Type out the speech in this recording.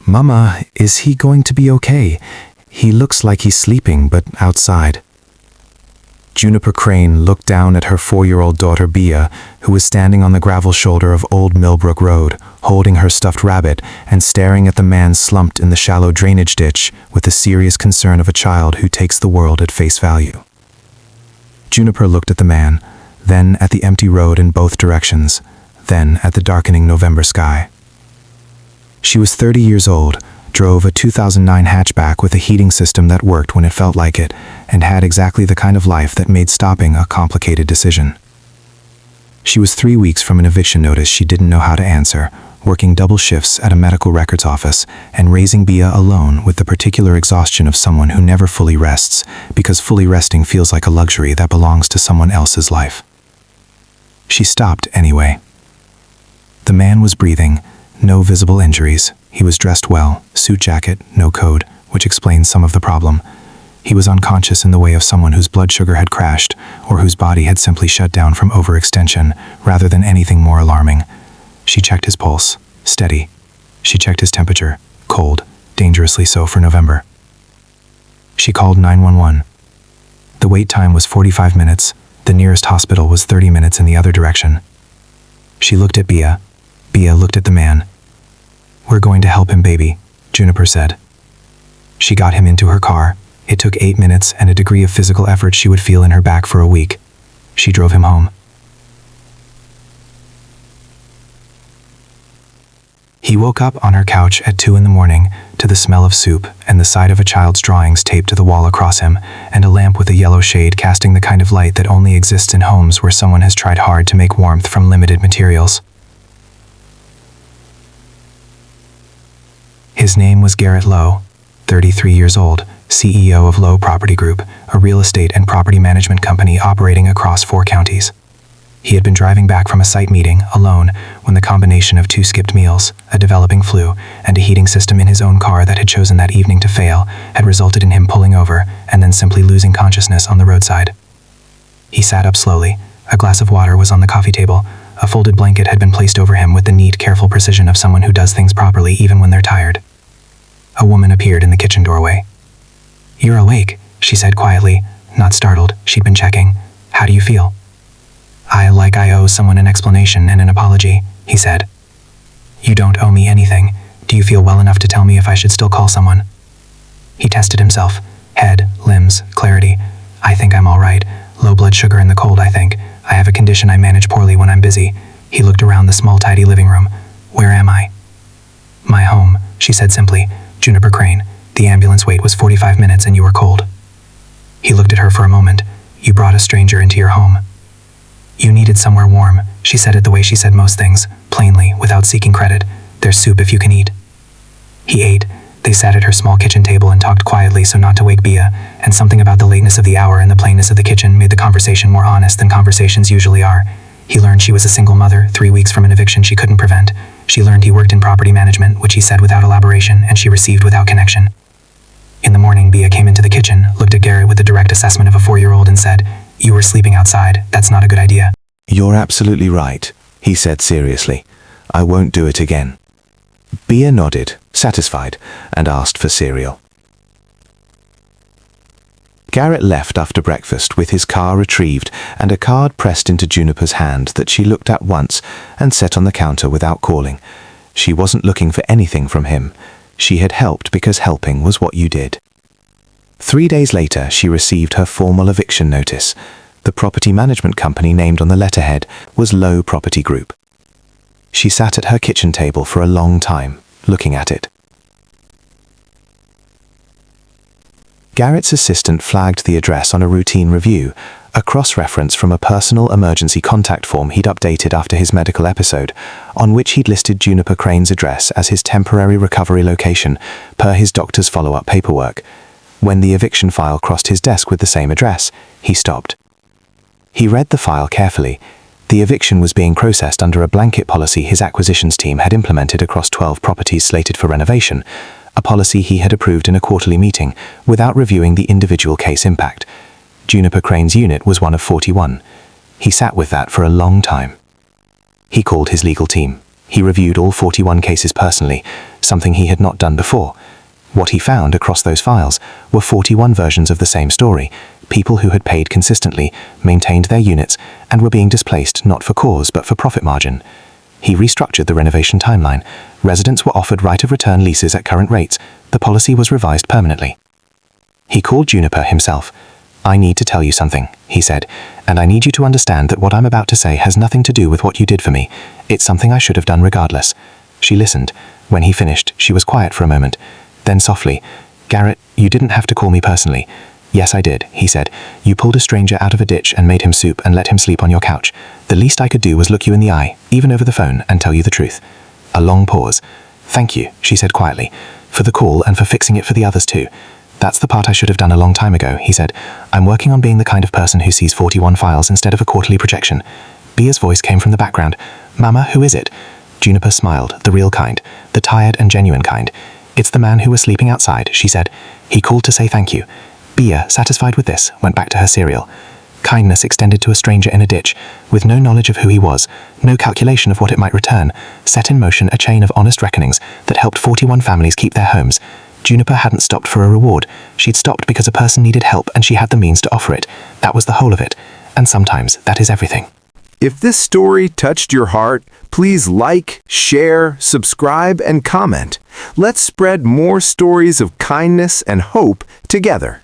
"Mama, is he going to be okay? He looks like he's sleeping, but outside." Juniper Crane looked down at her 4-year-old daughter Bea, who was standing on the gravel shoulder of Old Millbrook Road, holding her stuffed rabbit and staring at the man slumped in the shallow drainage ditch with the serious concern of a child who takes the world at face value. Juniper looked at the man, then at the empty road in both directions, then at the darkening November sky. She was 30 years old, drove a 2009 hatchback with a heating system that worked when it felt like it, and had exactly the kind of life that made stopping a complicated decision. She was 3 weeks from an eviction notice she didn't know how to answer, working double shifts at a medical records office, and raising Bea alone with the particular exhaustion of someone who never fully rests, because fully resting feels like a luxury that belongs to someone else's life. She stopped anyway. The man was breathing, no visible injuries. He was dressed well, suit jacket, no code, which explains some of the problem. He was unconscious in the way of someone whose blood sugar had crashed, or whose body had simply shut down from overextension, rather than anything more alarming. She checked his pulse, steady. She checked his temperature, cold, dangerously so for November. She called 911. The wait time was 45 minutes. The nearest hospital was 30 minutes in the other direction. She looked at Bea. Bea looked at the man. "We're going to help him, baby," Juniper said. She got him into her car. It took 8 minutes and a degree of physical effort she would feel in her back for a week. She drove him home. He woke up on her couch at 2 in the morning to the smell of soup and the sight of a child's drawings taped to the wall across him, and a lamp with a yellow shade casting the kind of light that only exists in homes where someone has tried hard to make warmth from limited materials. His name was Garrett Lowe, 33 years old, CEO of Lowe Property Group, a real estate and property management company operating across 4 counties. He had been driving back from a site meeting, alone, when the combination of 2 skipped meals, a developing flu, and a heating system in his own car that had chosen that evening to fail had resulted in him pulling over and then simply losing consciousness on the roadside. He sat up slowly. A glass of water was on the coffee table. A folded blanket had been placed over him with the neat, careful precision of someone who does things properly even when they're tired. A woman appeared in the kitchen doorway. "You're awake," she said quietly, not startled. She'd been checking. "How do you feel?" I owe someone an explanation and an apology," he said. "You don't owe me anything. Do you feel well enough to tell me if I should still call someone?" He tested himself. Head, limbs, clarity. "I think I'm all right. Low blood sugar in the cold, I think. I have a condition I manage poorly when I'm busy." He looked around the small, tidy living room. "Where am I?" "My home," she said simply. "Juniper Crane. The ambulance wait was 45 minutes and you were cold." He looked at her for a moment. "You brought a stranger into your home." "You needed somewhere warm," she said it the way she said most things, plainly, without seeking credit. "There's soup if you can eat." He ate. They sat at her small kitchen table and talked quietly so not to wake Bea, and something about the lateness of the hour and the plainness of the kitchen made the conversation more honest than conversations usually are. He learned she was a single mother, 3 weeks from an eviction she couldn't prevent. She learned he worked in property management, which he said without elaboration, and she received without connection. In the morning, Bea came into the kitchen, looked at Garrett with the direct assessment of a 4-year-old and said, "You were sleeping outside. That's not a good idea." "You're absolutely right," he said seriously. "I won't do it again." Bea nodded, satisfied, and asked for cereal. Garrett left after breakfast with his car retrieved and a card pressed into Juniper's hand that she looked at once and set on the counter without calling. She wasn't looking for anything from him. She had helped because helping was what you did. 3 days later, she received her formal eviction notice. The property management company named on the letterhead was Lowe Property Group. She sat at her kitchen table for a long time, looking at it. Garrett's assistant flagged the address on a routine review, a cross-reference from a personal emergency contact form he'd updated after his medical episode, on which he'd listed Juniper Crane's address as his temporary recovery location, per his doctor's follow-up paperwork. When the eviction file crossed his desk with the same address, he stopped. He read the file carefully. The eviction was being processed under a blanket policy his acquisitions team had implemented across 12 properties slated for renovation, a policy he had approved in a quarterly meeting, without reviewing the individual case impact. Juniper Crane's unit was one of 41. He sat with that for a long time. He called his legal team. He reviewed all 41 cases personally, something he had not done before. What he found across those files were 41 versions of the same story, people who had paid consistently, maintained their units, and were being displaced not for cause but for profit margin. He restructured the renovation timeline. Residents were offered right of return leases at current rates. The policy was revised permanently. He called Juniper himself. "I need to tell you something," he said, "and I need you to understand that what I'm about to say has nothing to do with what you did for me. It's something I should have done regardless." She listened. When he finished, she was quiet for a moment. Then softly, "Garrett, you didn't have to call me personally." "Yes, I did," he said. "You pulled a stranger out of a ditch and made him soup and let him sleep on your couch. The least I could do was look you in the eye, even over the phone, and tell you the truth." A long pause. "Thank you," she said quietly, "for the call and for fixing it for the others too. That's the part I should have done a long time ago," he said. "I'm working on being the kind of person who sees 41 files instead of a quarterly projection." Bia's voice came from the background. "Mama, who is it?" Juniper smiled, the real kind, the tired and genuine kind. "It's the man who was sleeping outside," she said. "He called to say thank you." Bia, satisfied with this, went back to her cereal. Kindness extended to a stranger in a ditch, with no knowledge of who he was, no calculation of what it might return, set in motion a chain of honest reckonings that helped 41 families keep their homes. Juniper hadn't stopped for a reward. She'd stopped because a person needed help and she had the means to offer it. That was the whole of it. And sometimes that is everything. If this story touched your heart, please like, share, subscribe, and comment. Let's spread more stories of kindness and hope together.